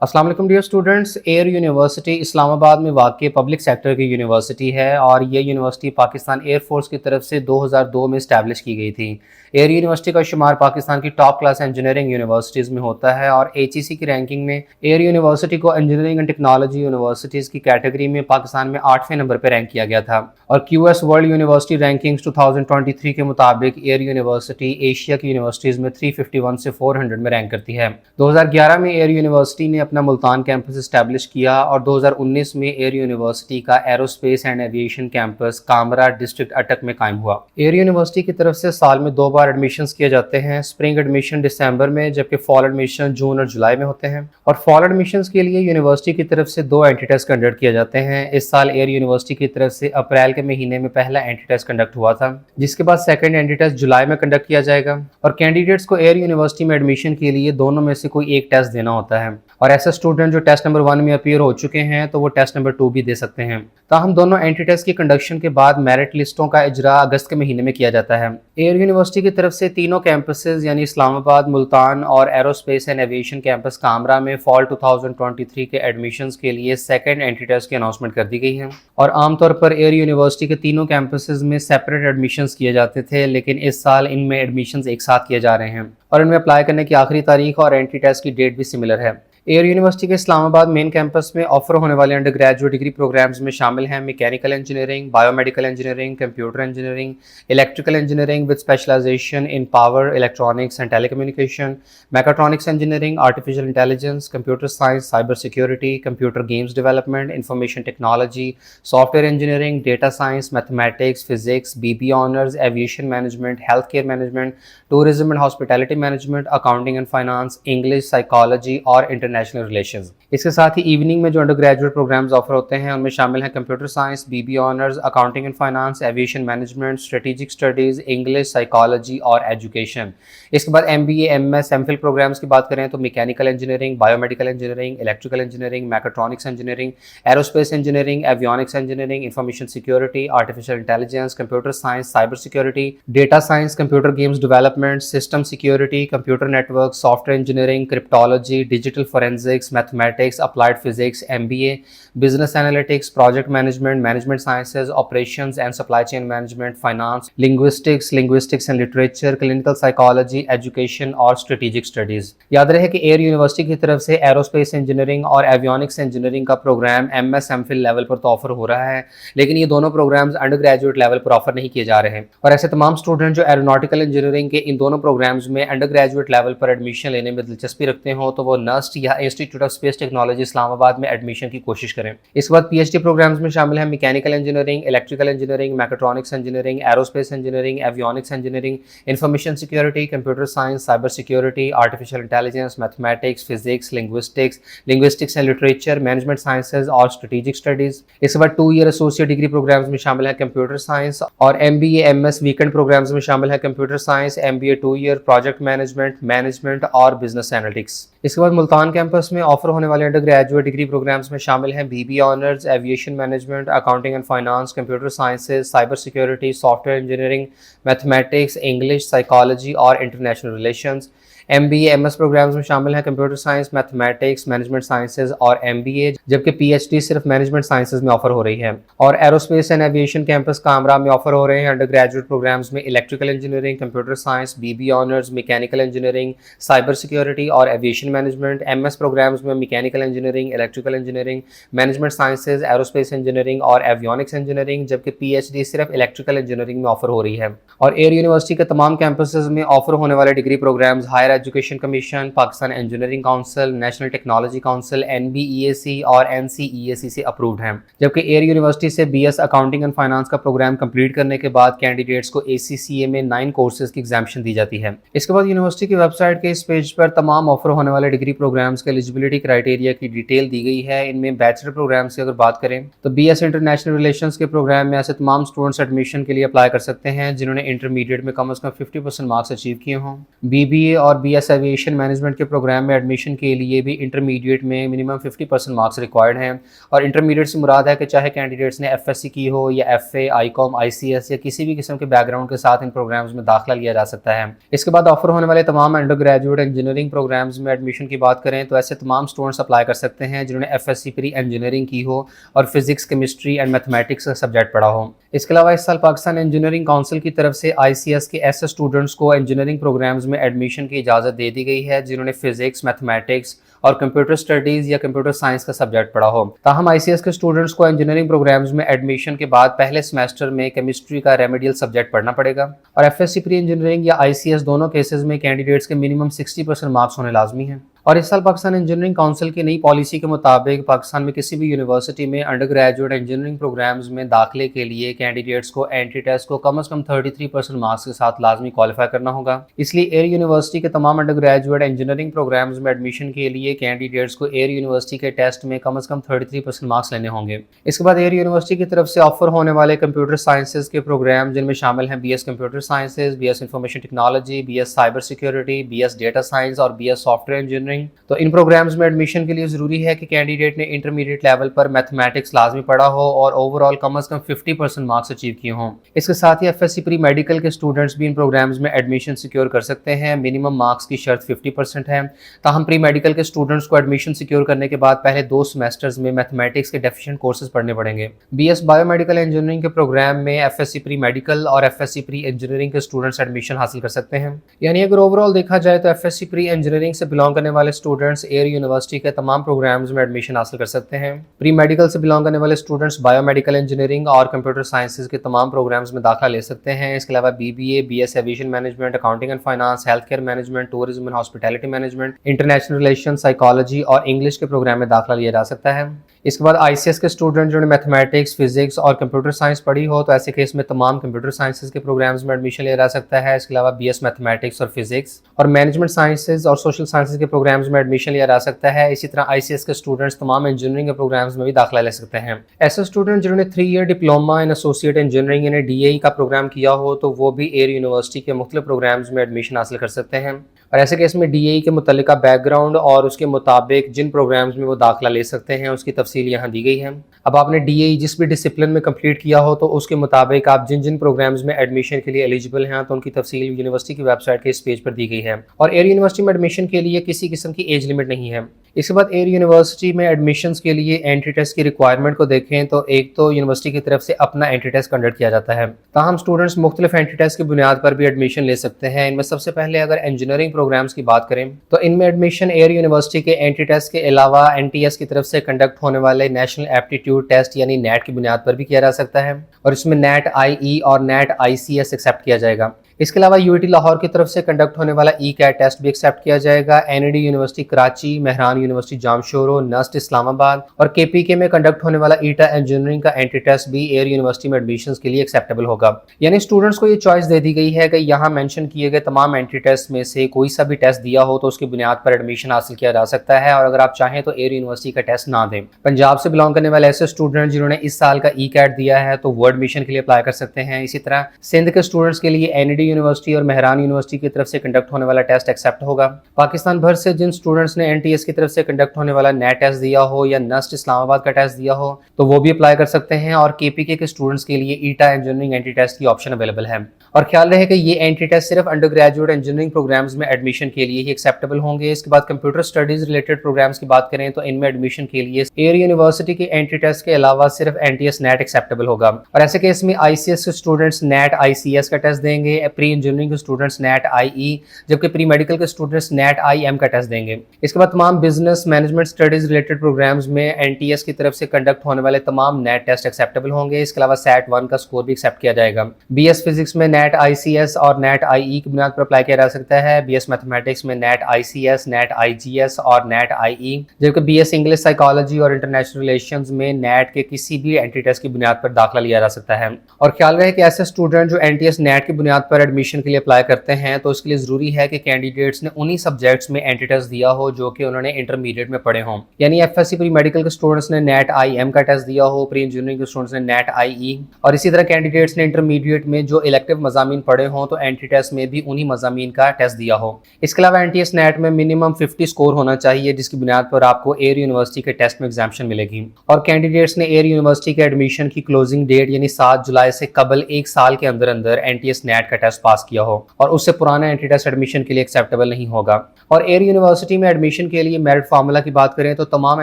अस्सलाम वालेकुम dear students. Air university Islamabad में वाक़ पब्लिक सेक्टर की यूनिवर्सिटी है और ये यूनिवर्सिटी पाकिस्तान एयर फोर्स की तरफ से 2002 में इस्टेब्लिश की गई थी। एयर यूनिवर्सिटी का शुमार पाकिस्तान की टॉप क्लास इंजीनियरिंग यूनिवर्सिटीज़ में होता है और HEC की रैंकिंग में एयर यूनिवर्सिटी को इंजीनियरिंग एंड टेक्नोलॉजी यूनिवर्सिटीज़ की कैटेगरी में पाकिस्तान में 8वें नंबर पर रैंक किया गया था। और QS वर्ल्ड यूनिवर्सिटी रैंकिंग्स 2023 के मुताबिक एयर यूनिवर्सिटी एशिया की यूनिवर्सिटीज़ में 351 से 400 में रैंक करती है। 2011 में एयर यूनिवर्सिटी ने अपना मुल्तान कैंपस इस्टेब्लिश किया और 2019 में एयर यूनिवर्सिटी का aerospace and aviation campus Kamra district अटक में कायम हुआ। एयर यूनिवर्सिटी की तरफ से साल में 2 बार एडमिशन्स किए जाते हैं। स्प्रिंग एडमिशन दिसंबर में, जबकि फॉल एडमिशन जून और जुलाई में होते हैं। और फॉल एडमिशन्स के लिए यूनिवर्सिटी की तरफ से 2 एंट्री टेस्ट कंडक्ट किए जाते हैं। इस साल एयर यूनिवर्सिटी की तरफ से अप्रैल के महीने में पहला एंट्री टेस्ट कंडक्ट हुआ था, जिसके बाद सेकंड एंट्री टेस्ट जुलाई में कंडक्ट किया जाएगा। और कैंडिडेट्स को एयर यूनिवर्सिटी में एडमिशन के लिए दोनों में से कोई एक टेस्ट देना होता है और ऐसे स्टूडेंट जो टेस्ट नंबर 1 में अपीयर हो चुके हैं तो वो टेस्ट नंबर 2 भी दे सकते हैं। ताहम दोनों एंट्री टेस्ट की कंडक्शन के बाद मेरिट लिस्टों का इजरा अगस्त के महीने में किया जाता है। एयर यूनिवर्सिटी की तरफ से तीनों कैंपसेस यानी इस्लामाबाद, मुल्तान और aerospace and aviation campus Kamra में फॉल 2023 के एडमिशन्स के लिए सेकंड एंट्री टेस्ट की अनाउंसमेंट कर दी गई है। और आमतौर पर एयर यूनिवर्सिटी के तीनों कैंपसेस में सेपरेट एडमिशन्स किए जाते थे, लेकिन इस साल इनमें एडमिशन्स एक साथ किए जा रहे हैं और इनमें अप्लाई करने की आखिरी तारीख और एंट्री टेस्ट की डेट भी सिमिलर है। एयर यूनिवर्सिटी के इस्लामाबाद मेन कैंपस में ऑफर होने वाले अंडर ग्रेजुएट डिग्री प्रोग्राम्स में शामिल हैं mechanical engineering, biomedical engineering, computer engineering, electrical engineering with specialisation in power, electronics and telecommunication, mechatronics engineering, artificial intelligence, computer science, cyber security, computer games development, information technology, software engineering, data science, mathematics, physics, BBA honours, aviation management, health care management, tourism and hospitality management, accounting and finance, English, psychology और international relations. इसके साथ ही evening में जो under graduate programmes offer होते हैं उनमें शामिल हैं computer science, BBA honours, accounting and finance, aviation management, strategic studies, English, psychology और एजुकेशन। इसके बाद MBA, MS, MPhil प्रोग्राम्स की बात करें तो mechanical engineering, biomedical engineering, electrical engineering, mechatronics engineering, aerospace engineering, avionics engineering, information security, artificial intelligence, computer science, cyber security, data science, computer games development, system security, computer network, software engineering, cryptology, digital forensics, mathematics, applied physics, MBA, business analytics, project management, management sciences, operations and supply chain management, finance, linguistics and literature, clinical psychology, education और strategic studies. याद रहे कि air university की तरफ से aerospace engineering और avionics engineering का programme MS MPhil level पर तो ऑफर हो रहा है, लेकिन ये दोनों प्रोग्राम्स अंडर ग्रेजुएट लेवल पर ऑफर नहीं किए जा रहे हैं। और ऐसे तमाम स्टूडेंट जो एरोनॉटिकल इंजीनियरिंग के इन दोनों प्रोग्राम्स में अंडर ग्रेजुएट लेवल पर एडमिशन लेने में दिलचस्पी रखते हो तो वो NUST या institute of space technology Islamabad में एडमिशन की कोशिश करें। इसके बाद PhD प्रोग्राम्स में शामिल हैं mechanical engineering, electrical engineering, mechatronics engineering, aerospace engineering, avionics engineering, information security, computer science, cyber security, artificial intelligence, mathematics, physics, linguistics and literature, management sciences और स्ट्रेटेजिक स्टडीज। इसके बाद 2 ईयर एसोसिएट डिग्री प्रोग्राम्स में शामिल है computer science और MBA MS weekend programmes में शामिल है computer science, MBA 2 year project management और बिजनेस एनालिटिक्स। इसके बाद मुल्तान कैंपस में ऑफर होने वाले अंडर ग्रेजुएट डिग्री प्रोग्राम्स में शामिल हैं BBA honours, aviation management, accounting and finance, computer sciences, cyber security, software engineering, mathematics, English, psychology और international relations. MBA MS programs में शामिल हैं computer science, mathematics, management sciences और MBA, जबकि PhD सिर्फ मैनेजमेंट साइंसेज में ऑफर हो रही है। और aerospace and aviation campus Kamra में ऑफर हो रहे हैं अंडर ग्रेजुएट प्रोग्राम्स में electrical engineering, computer science, BBA honours, mechanical engineering, cyber security और एविएशन मैनेजमेंट। MS प्रोग्राम्स में mechanical engineering, electrical engineering, management sciences, aerospace engineering और एवियोनिक्स इंजीनियरिंग, जबकि PhD सिर्फ इलेक्ट्रिकल इंजीनियरिंग में ऑफर हो रही है। और एयर यूनिवर्सिटी के तमाम कैंपसेस में ऑफर होने वाले degree programs higher education commission, Pakistan engineering council, national technology council, NBEAC और NCEAC से अप्रूव्ड हैं। जबकि एयर यूनिवर्सिटी से BS अकाउंटिंग एंड फाइनेंस का प्रोग्राम कंप्लीट करने के बाद कैंडिडेट्स को ACCA में 9 कोर्सेज की एग्जाम्शन दी जाती है। इसके बाद यूनिवर्सिटी की वेबसाइट के इस पेज पर तमाम ऑफर होने वाले डिग्री प्रोग्राम्स के एलिजिबिलिटी क्राइटेरिया की डिटेल दी गई है। इनमें बैचलर प्रोग्राम्स की अगर बात करें तो BS इंटरनेशनल रिलेशंस के प्रोग्राम में ऐसे तमाम स्टूडेंट्स एडमिशन के लिए अप्लाई कर सकते हैं जिन्होंने इंटरमीडिएट में कम से कम 50% मार्क्स अचीव किए हों। BBA और BS एविएशन मैनेजमेंट के प्रोग्राम में एडमिशन के लिए भी इंटरमीडिएट में मिनिमम 50% मार्क्स रिक्वायर्ड हैं। और इंटरमीडिएट से मुराद है कि चाहे कैंडिडेट्स ने FSC की हो या FA, ICOM, ICS या किसी भी किस्म के बैकग्राउंड के साथ इन प्रोग्राम्स में दाखिला लिया जा सकता है। इसके बाद ऑफर होने वाले तमाम अंडर ग्रेजुएट इंजीनियरिंग प्रोग्राम्स में एडमिशन की बात करें तो ऐसे तमाम स्टूडेंट्स अप्लाई कर सकते हैं जिन्होंने FSC प्री इंजीनियरिंग की हो और फिजिक्स, केमिस्ट्री एंड मैथमेटिक्स का सब्जेक्ट पढ़ा हो। इसके अलावा इस साल पाकिस्तान इंजीनियरिंग काउंसिल की तरफ से ICS के ऐसे स्टूडेंट्स को इंजीनियरिंग प्रोग्राम्स में एडमिशन की इजाज़त दे दी गई है जिन्होंने फिजिक्स, मैथमेटिक्स और कंप्यूटर स्टडीज़ या कंप्यूटर साइंस का सब्जेक्ट पढ़ा हो। ताहम ICS के स्टूडेंट्स को इंजीनियरिंग प्रोग्राम्स में एडमिशन के बाद पहले सेमेस्टर में केमिस्ट्री का रेमेडियल सब्जेक्ट पढ़ना पड़ेगा। और FSC प्री इंजीनियरिंग या ICS दोनों केसेस में कैंडिडेट्स के मिनिमम 60% मार्क्स होने लाजमी हैं। और इस साल पाकिस्तान इंजीनियरिंग काउंसिल की नई पॉलिसी के मुताबिक पाकिस्तान में किसी भी यूनिवर्सिटी में अंडर ग्रेजुएट इंजीनियरिंग प्रोग्राम्स में दाखिले के लिए कैंडिडेट्स को एंट्री टेस्ट को कम से कम 33% मार्क्स के साथ लाजमी क्वालिफाई करना होगा। इसलिए एयर यूनिवर्सिटी के तमाम अंडर ग्रेजुएट इंजीनियरिंग प्रोग्राम्स में एडमिशन के लिए कैंडिडेट्स को एयर यूनिवर्सिटी के टेस्ट में कम 33% मार्क्स लेने होंगे। इसके बाद एयर यूनिवर्सिटी की तरफ से ऑफर होने वाले कंप्यूटर साइंसेज के प्रोग्राम जिनमें शामिल हैं BS computer sciences, BS information technology, BS cyber security, BS data science और BS सॉफ्टवेयर इंजीनियरिंग। तो इन प्रोग्राम्स में एडमिशन के लिए ज़रूरी है कि कैंडिडेट ने इंटरमीडिएट लेवल पर मैथमेटिक्स लाजमी पढ़ा हो और ओवरऑल कम से कम 50% मार्क्स अचीव किए हों। इसके साथ ही FSC प्री मेडिकल के स्टूडेंट्स भी इन प्रोग्राम्स में एडमिशन सिक्योर कर सकते हैं। मिनिमम मार्क्स की शर्त 50% है। ताहम प्री मेडिकल के स्टूडेंट्स को एडमिशन सिक्योर करने के बाद पहले 2 सेमेस्टर्स में मैथमेटिक्स के डेफिशिएंट कोर्सेज पढ़ने पड़ेंगे। BS बायोमेडिकल इंजीनियरिंग के प्रोग्राम में FSC प्री मेडिकल और FSC प्री इंजीनियरिंग के स्टूडेंट्स एडमिशन हासिल कर सकते हैं। यानी अगर ओवरऑल देखा जाए तो FSC प्री इंजीनियरिंग से बिलोंग करने वाले स्टूडेंट्स एयर यूनिवर्सिटी के तमाम प्रोग्राम्स में एडमिशन हासिल कर सकते हैं। प्री मेडिकल से बिलोंग करने वाले स्टूडेंट्स बायोमेडिकल इंजीनियरिंग और कंप्यूटर साइंसेज के तमाम प्रोग्राम्स में दाखिला ले सकते हैं। इसके अलावा BBA, BS aviation management, accounting and finance, health care management, tourism and hospitality management, international relation, psychology और इंग्लिश के प्रोग्राम में दाखिला लिया जा सकता है। इसके बाद ICS के स्टूडेंट जिन्होंने मैथमेटिक्स, फिजिक्स और कंप्यूटर साइंस पढ़ी हो तो ऐसे केस में तमाम कंप्यूटर साइंसेज के प्रोग्राम्स में एडमिशन लिया जा सकता है। इसके अलावा BS मैथमेटिक्स और फिजिक्स और मैनेजमेंट साइंसेज और सोशल साइंसेज के प्रोग्राम्स में एडमिशन लिया जा सकता है। इसी तरह ICS के स्टूडेंट्स तमाम इंजीनियरिंग के प्रोग्राम्स में भी दाखिला ले सकते हैं। ऐसे स्टूडेंट जिन्होंने 3 year diploma in associate engineering यानी DAE का प्रोग्राम किया हो तो वो भी एयर यूनिवर्सिटी के मुख्तलिफ प्रोग्राम्स में एडमिशन हासिल कर सकते हैं। और ऐसे केस में DAE के मुतल्लिका बैकग्राउंड और उसके मुताबिक जिन प्रोग्राम्स में वो दाखिला ले सकते हैं उसकी तफसील यहाँ दी गई है। अब आपने DAE जिस भी डिसिप्लिन में कंप्लीट किया हो तो उसके मुताबिक आप जिन जिन प्रोग्राम्स में एडमिशन के लिए एलिजिबल हैं तो उनकी तफसील यूनिवर्सिटी की वेबसाइट के इस पेज पर दी गई है। और एयर यूनिवर्सिटी में एडमिशन के लिए किसी किस्म की एज लिमिट नहीं है। इसके बाद एयर यूनिवर्सिटी में एडमिशन्स के लिए एंट्री टेस्ट की रिक्वायरमेंट को देखें तो एक तो यूनिवर्सिटी की तरफ से अपना एंट्री टेस्ट कंडक्ट किया जाता है। ताहम स्टूडेंट्स मुख्तलिफ एंट्री टेस्ट की बुनियाद पर भी एडमिशन ले सकते हैं। इनमें सबसे पहले अगर इंजीनियरिंग प्रोग्राम्स की बात करें तो इनमें एडमिशन एयर यूनिवर्सिटी के एंट्री टेस्ट के अलावा NTS की तरफ से कंडक्ट होने वाले नेशनल एप्टीट्यूड टेस्ट यानी NET की बुनियाद पर भी किया जा सकता है और इसमें NET IE और NET ICS एक्सेप्ट किया जाएगा। इसके अलावा UAT लाहौर की तरफ से कंडक्ट होने वाला ECAT टेस्ट भी एक्सेप्ट किया जाएगा। NAD university Karachi, Mehran university Jamshoro, NUST Islamabad और KPK में कंडक्ट होने वाला ETA इंजीनियरिंग का एंट्री टेस्ट भी एयर यूनिवर्सिटी में एडमिशंस के लिए एक्सेप्टेबल होगा। यानी स्टूडेंट्स को ये चॉइस दे दी गई है कि यहाँ मेंशन किए गए तमाम एंट्री टेस्ट में से कोई सा भी टेस्ट दिया हो तो उसकी बुनियाद पर एडमिशन हासिल किया जा सकता है और अगर आप चाहें तो एयर यूनिवर्सिटी का टेस्ट ना दें। पंजाब से बिलोंग करने वाले ऐसे स्टूडेंट जिन्होंने इस साल का ECAT दिया है तो वो एडमिशन के लिए अप्लाई कर सकते हैं। इसी तरह सिंध के स्टूडेंट्स के लिए NAD यूनिवर्सिटी और मेहरान यूनिवर्सिटी की तरफ से कंडक्ट होने वाला टेस्ट एक्सेप्ट होगा। पाकिस्तान भर से जिन स्टूडेंट्स ने NTS की तरफ से कंडक्ट होने वाला NET टेस्ट दिया हो या NUST इस्लामाबाद का टेस्ट दिया हो तो वो भी अप्लाई कर सकते हैं और KPK के स्टूडेंट्स के लिए ETA इंजीनियरिंग एंट्री टेस्ट की ऑप्शन अवेलेबल है। और ख्याल रहे कि ये एंट्री टेस्ट सिर्फ अंडर ग्रेजुएट इंजीनियरिंग प्रोग्राम्स में एडमिशन के लिए ही एक्सेप्टेबल होंगे। इसके बाद कंप्यूटर स्टडीज रिलेटेड प्रोग्राम्स की बात करें तो इनमें एडमिशन के लिए एयर यूनिवर्सिटी के एंट्री टेस्ट के अलावा सिर्फ NTS NET एक्सेप्टेबल होगा और ऐसे केस में ICS के स्टूडेंट्स NET ICS का टेस्ट देंगे, प्री इंजीनियरिंग के स्टूडेंट्स NET IE जबकि प्री मेडिकल के स्टूडेंट्स NET IM का टेस्ट देंगे। इसके बाद तमाम business management studies related programs में NTS की तरफ से कंडक्ट होने वाले तमाम NET टेस्ट एक्सेप्टेबल होंगे। इसके अलावा SAT 1 का स्कोर भी एक्सेप्ट किया जाएगा। BS फिजिक्स में NET ICS और NET IE की बुनियाद पर अप्लाई किया जा सकता है। BS मैथमेटिक्स में NET ICS, NET IGS और NET IE जबकि BS इंग्लिश, साइकोलॉजी और इंटरनेशनल रिलेशंस में NET के किसी भी एंट्री टेस्ट की बुनियाद पर दाखिला लिया जा सकता है। और ख्याल रहे कि ऐसे स्टूडेंट जो NTS NET की बुनियाद पर एडमिशन के लिए अप्लाई करते हैं तो इसके लिए जरूरी है कि कैंडिडेट्स ने उन्हीं सब्जेक्ट्स में एंट्री टेस्ट दिया हो जो कि उन्होंने इंटरमीडिएट में पढ़े हों। यानी FSC प्री मेडिकल के स्टूडेंट्स ने NET IM का टेस्ट दिया हो, प्री इंजीनियरिंग के स्टूडेंट्स ने NET IE और इसी तरह कैंडिडेट्स ने इंटरमीडिएट में जो इलेक्टिव मज़ामीन पढ़े हों तो एंट्री टेस्ट में भी उन्हीं मज़ामीन का टेस्ट दिया हो। इसके अलावा एनटीएस नेट में मिनिमम 50 स्कोर होना चाहिए, जिसकी बुनियाद पर आपको एयर यूनिवर्सिटी के टेस्ट में एग्जाम्शन मिलेगी। और कैंडिडेट्स ने एयर यूनिवर्सिटी के एडमिशन की क्लोजिंग डेट यानी 7 जुलाई से कबल 1 साल के अंदर अंदर एनटीएस नेट का टेस्ट पास किया हो और उससे पुराना एंट्री टेस्ट एडमिशन के लिए एक्सेप्टेबल नहीं होगा। और एयर यूनिवर्सिटी में एडमिशन के लिए मेरिट फार्मूला की बात करें तो तमाम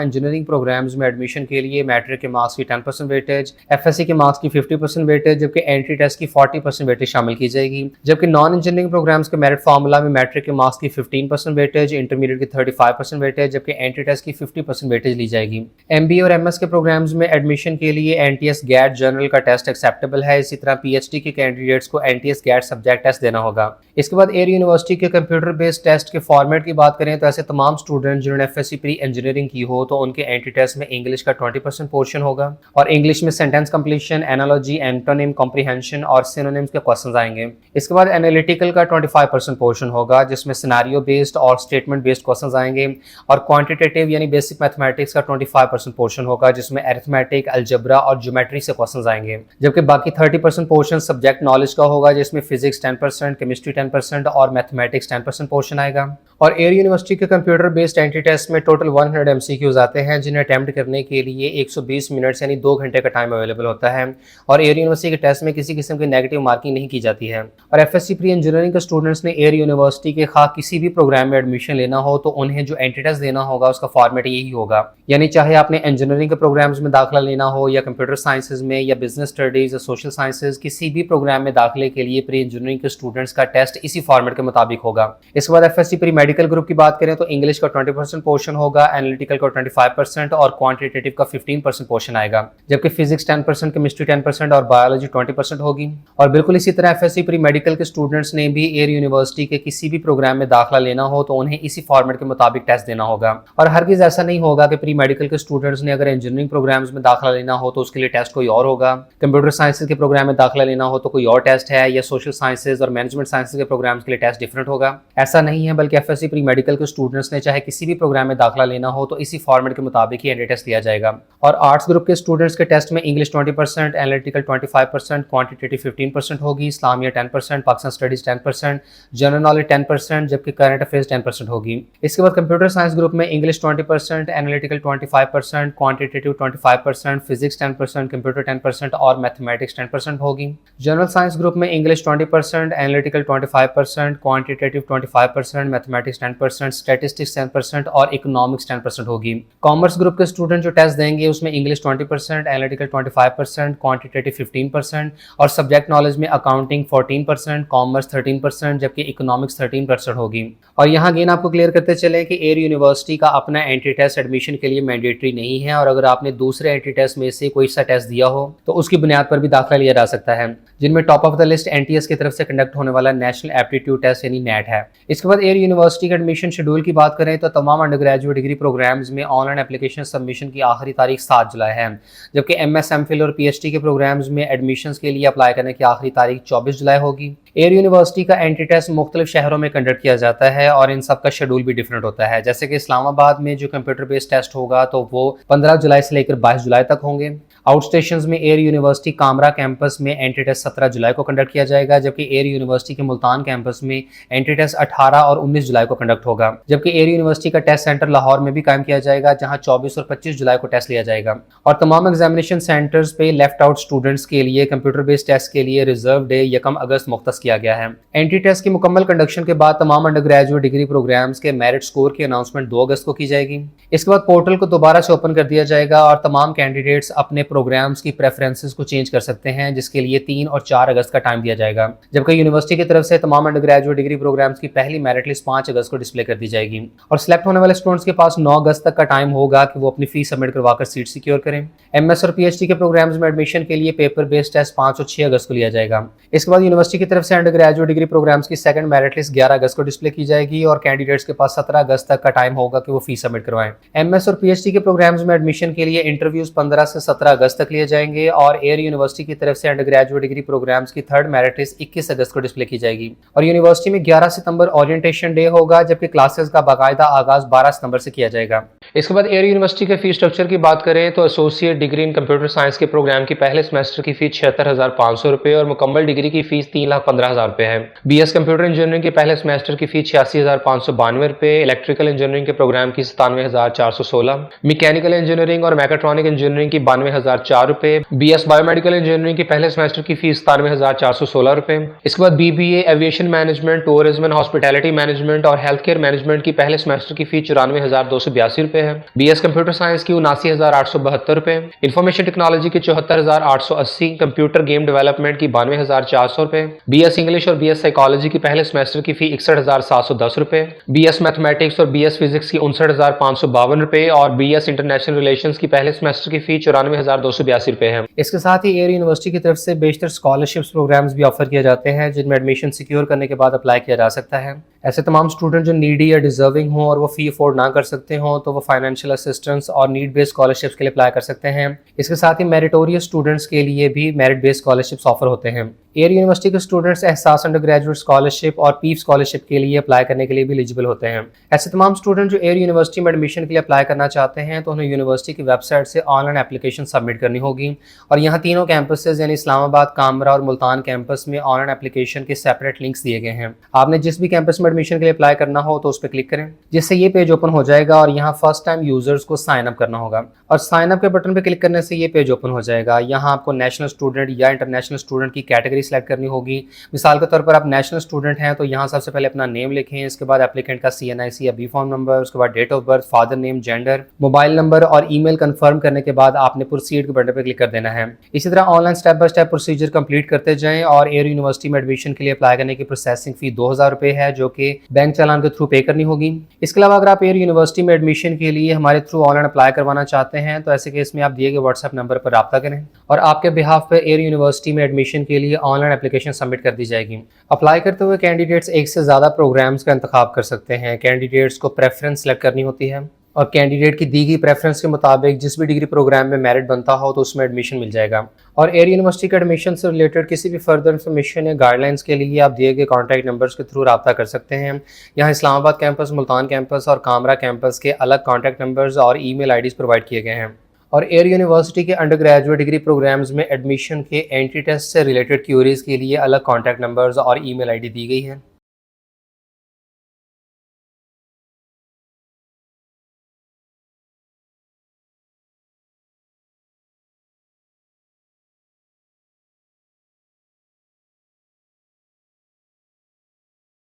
इंजीनियरिंग प्रोग्राम्स में एडमिशन के लिए मैट्रिक के मार्क्स की 10% वेटेज, एफएससी के मार्क्स की 50% वेटेज, जबकि एंट्री टेस्ट की 40% वेटेज शामिल की जाएगी। जबकि नॉन इंजीनियरिंग प्रोग्राम्स के मेरिट फार्मूला में मैट्रिक के मार्क्स की 15% वेटेज, इंटरमीडिएट की 35% वेटेज, जबकि एंट्री टेस्ट की 50% वेटेज ली जाएगी। एमबीए और एमएस के प्रोग्राम्स में एडमिशन के लिए एनटीएस गैट जनरल का टेस्ट एक्सेप्टेबल है। इसी तरह पीएचडी के कैंडिडेट्स को एनटीएस गैट सब्जेक्ट टेस्ट देना होगा। इसके बाद एयर यूनिवर्सिटी के कंप्यूटर बेस्ड टेस्ट के फॉर्मेट की बात करें तो ऐसे तमाम स्टूडेंट जिन्होंने एफएससी प्री इंजीनियरिंग की हो तो उनके एंट्री टेस्ट में इंग्लिश का 20% पोर्शन होगा और इंग्लिश में sentence completion, analogy, antonym, comprehension और सिनोनिम्स के क्वेश्चंस आएंगे। इसके बाद एनालिटिकल का 25% पोर्शन होगा जिसमें सिनेरियो बेस्ड और स्टेटमेंट बेस्ड क्वेश्चंस आएंगे और क्वांटिटेटिव यानी बेसिक मैथमेटिक्स का 25% पोर्शन होगा जिसमें अरिथमेटिक, अलजेब्रा और ज्योमेट्री से क्वेश्चंस आएंगे। जबकि बाकी 30% पोर्शन सब्जेक्ट नॉलेज का होगा जिसमें फिजिक्स 10%, केमिस्ट्री 10% और मैथमेटिक्स 10% पोर्शन आएगा। और एयर यूनिवर्सिटी के कंप्यूटर बेस्ड एंट्री टेस्ट में टोटल 100 एमसीक्यूज आते हैं जिन्हें अटेम्प्ट करने के लिए 120 मिनट्स यानी 2 घंटे का टाइम अवेलेबल होता है। और एयर यूनिवर्सिटी के टेस्ट में किसी किस्म की नेगेटिव मार्किंग नहीं की जाती है। और एफएससी प्री इंजीनियरिंग के स्टूडेंट्स ने एयर यूनिवर्सिटी के खा किसी भी प्रोग्राम में एडमिशन लेना हो तो उन्हें जो एंट्री टेस्ट देना होगा उसका फॉर्मेट यही होगा, यानी चाहे आपने इंजीनियरिंग के प्रोग्राम्स में दाखिला लेना हो या कंप्यूटर साइंसेज में या बिजनेस स्टडीज या सोशल साइंसेज, किसी भी प्रोग्राम में दाखिले के लिए प्री इंजीनियरिंग के स्टूडेंट्स का टेस्ट इसी फॉर्मेट के मुताबिक होगा। इसके बाद एफएससी प्री मेडिकल ग्रुप की बात करें तो इंग्लिश का 20% पोर्शन होगा, एनालिटिकल का 25% और क्वांटिटेटिव का 15% पोर्शन आएगा। जबकि फिजिक्स 10%, केमिस्ट्री 10% और बायोलॉजी 20% होगी। और बिल्कुल इसी तरह एफएससी प्री मेडिकल के स्टूडेंट्स ने भी एयर यूनिवर्सिटी के किसी भी प्रोग्राम में दाखिला लेना हो तो उन्हें इसी फॉर्मेट के मुताबिक टेस्ट देना होगा। और हरगिज ऐसा नहीं होगा कि प्री मेडिकल के स्टूडेंट्स ने अगर इंजीनियरिंग प्रोग्राम्स में दाखिला लेना हो तो उसके लिए टेस्ट कोई और होगा, कंप्यूटर साइंसेज के प्रोग्राम में दाखिला लेना हो तो कोई और टेस्ट है, या सोशल साइंसेज और मैनेजमेंट साइंसेज के प्रोग्राम्स के लिए टेस्ट डिफरेंट होगा। ऐसा नहीं है, बल्कि एफएससी प्री मेडिकल के स्टूडेंट्स ने चाहे किसी भी प्रोग्राम में दाखिला लेना हो तो इसी फॉर्मेट के मुताबिक ही एंट्री टेस्ट दिया जाएगा। और आर्ट्स ग्रुप के स्टूडेंट्स के टेस्ट में इंग्लिश 20%, एनालिटिकल 25%, क्वांटिटेटिव 15% होगी, Islamia 10%, Pakistan studies 10%, general knowledge 10%, जबकि करंट अफेयर्स 10% होगी। इसके बाद कंप्यूटर साइंस ग्रुप में English 20%, analytical 25%, quantitative 25%, physics 10%, computer 10% और मैथमेटिक्स 10% होगी। जनरल साइंस ग्रुप में English 20%, analytical 25%, quantitative 25%, mathematics 10%, statistics 10% और इकोनॉमिक्स 10% होगी। कॉमर्स ग्रुप के स्टूडेंट जो टेस्ट देंगे उसमें इंग्लिश 20%, एनालिटिकल 25%, क्वांटिटेटिव 15% और सब्जेक्ट नॉलेज में अकाउंटिंग 14%, कॉमर्स 13%, जबकि इकोनॉमिक्स 13% होगी। और यहाँ गेन आपको क्लियर करते चले कि एयर यूनिवर्सिटी का अपना एंट्री टेस्ट एडमिशन के लिए मैंडेटरी नहीं है और अगर आपने दूसरे एंट्री टेस्ट में से कोई सा टेस्ट दिया हो तो उसकी बुनियाद पर भी दाखिला लिया जा सकता है, जिनमें top of the list NTS की तरफ से कंडक्ट होने वाला नेशनल एप्टीट्यूड टेस्ट यानी नेट है। इसके बाद एयर यूनिवर्सिटी के एडमिशन शेड्यूल की बात करें तो तमाम अंडर ग्रेजुएट डिग्री प्रोग्राम्स में ऑनलाइन एप्लीकेशन सबमिशन की आखिरी तारीख 7 जुलाई है, जबकि एमएस, एमफिल और पीएचडी के प्रोग्राम्स में एडमिशंस के लिए अप्लाई करने की आखिरी तारीख 24 जुलाई होगी। एयर यूनिवर्सिटी का एंट्री टेस्ट मुख्तलिफ शहरों में कंडक्ट किया जाता है और इन सब का शेड्यूल भी डिफरेंट होता है। जैसे कि इस्लामाबाद में जो कंप्यूटर बेस्ड टेस्ट होगा तो वो 15 जुलाई से लेकर 22 जुलाई तक होंगे। आउट स्टेशंस में एयर यूनिवर्सिटी कामरा कैंपस में एंट्री टेस्ट 17 जुलाई को कंडक्ट किया जाएगा, जबकि एयर यूनिवर्सिटी के मुल्तान कैंपस में एंट्री टेस्ट 18 और 19 जुलाई को कंडक्ट होगा। जबकि एयर यूनिवर्सिटी का टेस्ट सेंटर लाहौर में भी कायम किया जाएगा जहां 24 और 25 जुलाई को टेस्ट लिया जाएगा। और तमाम एग्जामिनेशन सेंटर्स पे लेफ्ट आउट स्टूडेंट्स के लिए कंप्यूटर बेस्ड टेस्ट के लिए रिजर्व डे 1 अगस्त मुख्तस किया गया है। एंट्री टेस्ट की मुकम्मल कंडक्शन के बाद तमाम अंडर ग्रेजुएट डिग्री प्रोग्राम्स के मेरिट स्कोर की अनाउंसमेंट 2 अगस्त को की जाएगी। इसके बाद पोर्टल को दोबारा से ओपन कर दिया जाएगा और तमाम कैंडिडेट्स अपने प्रोग्राम्स की प्रेफरेंसेस को चेंज कर सकते हैं, जिसके लिए 3 और 4 अगस्त का टाइम दिया जाएगा। जबकि यूनिवर्सिटी की तरफ से तमाम अंडर ग्रेजुएट डिग्री प्रोग्राम्स की पहली मेरिट लिस्ट 5 अगस्त को डिस्प्ले कर दी जाएगी। और सिलेक्ट होने वाले स्टूडेंट्स के पास 9 अगस्त तक का टाइम होगा कि वो अपनी फीस सबमिट करवाकर सीट सिक्योर करें। एमएस और पीएचडी के प्रोग्राम्स में एडमिशन के लिए पेपर बेस्ड टेस्ट 5 और 6 अगस्त को लिया जाएगा। इसके बाद यूनिवर्सिटी की तरफ से अंडर ग्रेजुएट डिग्री प्रोग्राम्स की सेकंड मेरिट लिस्ट 11 अगस्त को डिस्प्ले की जाएगी और कैंडिडेट्स के पास 17 अगस्त तक का टाइम होगा कि वो फीस सबमिट करवाएं। एमएस और पीएचडी के प्रोग्राम्स में एडमिशन के लिए इंटरव्यूज 15 से 17 अगस्त तक लिए जाएंगे और एयर यूनिवर्सिटी की तरफ से अंडर ग्रेजुएट डिग्री प्रोग्राम्स की थर्ड मेरिट लिस्ट 21 अगस्त को डिस्प्ले की जाएगी। और यूनिवर्सिटी में 11 सितंबर ओरिएंटेशन डे होगा, जबकि क्लासेस का बाकायदा आगाज 12 सितंबर से किया जाएगा। इसके बाद एयर यूनिवर्सिटी के फीस स्ट्रक्चर की बात करें तो associate degree in computer science के प्रोग्राम की पहले सेमेस्टर की फीस 76,500 रुपये और मुकम्मल डिग्री की फीस 3,15,000 रुपये है। बीएस कंप्यूटर इंजीनियरिंग के पहले सेमेस्टर की फीस 86,592 रुपये, इलेक्ट्रिकल इंजीनियरिंग के प्रोग्राम की 97,416, मैकेनिकल इंजीनियरिंग और मैकेट्रॉनिक इंजीनियरिंग की 92,004 रुपये, बीएस बायोमेडिकल इंजीनियरिंग की पहले सेमेस्टर की फीस 97,416 रुपये। इसके बाद BBA aviation management, tourism and hospitality management और हेल्थ केयर मैनेजमेंट की पहले सेमेस्टर की फीस 94,282 रुपये है। बीएस कंप्यूटर साइंस की 79,872 रुपये, इंफॉर्मेशन टेक्नोलॉजी की 74,880, कंप्यूटर गेम डेवलपमेंट की 92,400 रुपये, बीएस इंग्लिश और बीएस साइकोलॉजी की पहले सेमेस्टर की फी 61,710 रुपये, बीएस मैथमेटिक्स और बीएस फिजिक्स की 59,552 रुपये और बीएस इंटरनेशनल रिलेशंस की पहले सेमेस्टर की फी 94,282 रुपये है। इसके साथ ही एयर यूनिवर्सिटी की तरफ से बेशतर स्कॉलरशिप्स प्रोग्राम्स भी ऑफर किए जाते हैं जिनमें एडमिशन सिक्योर करने के बाद अप्लाई किया जा सकता है। ऐसे तमाम स्टूडेंट जो नीडी या डिजर्विंग हों और वो फी अफोर्ड ना कर सकते हों तो वो फाइनेंशियल असिस्टेंस और नीड बेस्ड स्कॉलरशिप्स के लिए अप्लाई कर सकते हैं। इसके साथ ही मेरिटोरियस स्टूडेंट्स के लिए भी मेरिट बेस्ड स्कॉलरशिप्स ऑफर होते हैं। एयर यूनिवर्सिटी के स्टूडेंट्स एहसास अंडर ग्रेजुएट स्कॉलरशिप और पीफ स्कॉलरशिप के लिए अप्लाई करने के लिए भी एलिजिबल होते हैं। ऐसे तमाम स्टूडेंट जो एयर यूनिवर्सिटी में एडमिशन के लिए अप्लाई करना चाहते हैं तो उन्हें यूनिवर्सिटी की वेबसाइट से ऑनलाइन एप्लीकेशन सबमिट करनी होगी और यहाँ तीनों कैंपसेस यानी इस्लामाबाद, कामरा और मुल्तान कैंपस में ऑनलाइन एप्लीकेशन के सेपरेट लिंक्स दिए गए हैं। आपने जिस भी कैंपस में एडमिशन के लिए अप्लाई करना हो तो उस पर क्लिक करें, जिससे ये पेज ओपन हो जाएगा और यहाँ फर्स्ट टाइम यूजर्स को साइन अप करना होगा और साइन अप के बटन पर क्लिक करने से ये पेज ओपन हो जाएगा। यहाँ आपको नेशनल स्टूडेंट या इंटरनेशनल स्टूडेंट की कैटेगरी सेलेक्ट करनी होगी। मिसाल के तौर पर आप नेशनल स्टूडेंट हैं तो यहाँ सबसे पहले अपना नेम लिखें, इसके बाद एप्लीकेंट का CNIC या बी फॉर्म नंबर, उसके बाद date of birth, father name, gender, mobile number और ईमेल कंफर्म करने के बाद आपने प्रोसीड के बटन पर क्लिक कर देना है। इसी तरह online step by step procedure complete करते जाएं और एयर यूनिवर्सिटी में एडमिशन के लिए अप्लाई करने की प्रोसेसिंग फी 2,000 रुपये है जो कि बैंक चालान के थ्रू पे करनी होगी। इसके अलावा अगर आप एयर यूनिवर्सिटी में एडमिशन के लिए हमारे थ्रू ऑनलाइन अप्लाई करवाना चाहते हैं तो ऐसे केस में आप दिए गए व्हाट्सएप नंबर पर रब्ता करें और आपके बिहाफ पर एयर यूनिवर्सिटी में एडमिशन के लिए ऑनलाइन एप्लीकेशन सबमिट कर दी जाएगी। अप्लाई करते हुए कैंडिडेट्स एक से ज़्यादा प्रोग्राम्स का इंतखाब कर सकते हैं। कैंडिडेट्स को प्रेफरेंस सेलेक्ट करनी होती है और कैंडिडेट की दी गई प्रेफरेंस के मुताबिक जिस भी डिग्री प्रोग्राम में मेरिट बनता हो तो उसमें एडमिशन मिल जाएगा। और एयर यूनिवर्सिटी के एडमिशन से रिलेटेड किसी भी फर्दर इन्फॉर्मेशन या गाइडलाइंस के लिए आप दिए गए कॉन्टैक्ट नंबर्स के थ्रू रब्ता कर सकते हैं। यहाँ इस्लामाबाद कैंपस, मुल्तान कैंपस और कामरा कैंपस के अलग कॉन्टैक्ट नंबर्स और ईमेल आईडीज़ प्रोवाइड किए गए हैं। और एयर यूनिवर्सिटी के अंडर ग्रेजुएट डिग्री प्रोग्राम्स में एडमिशन के एंट्री टेस्ट से रिलेटेड क्यूरीज के लिए अलग कॉन्टैक्ट नंबर्स और ईमेल आईडी दी गई है।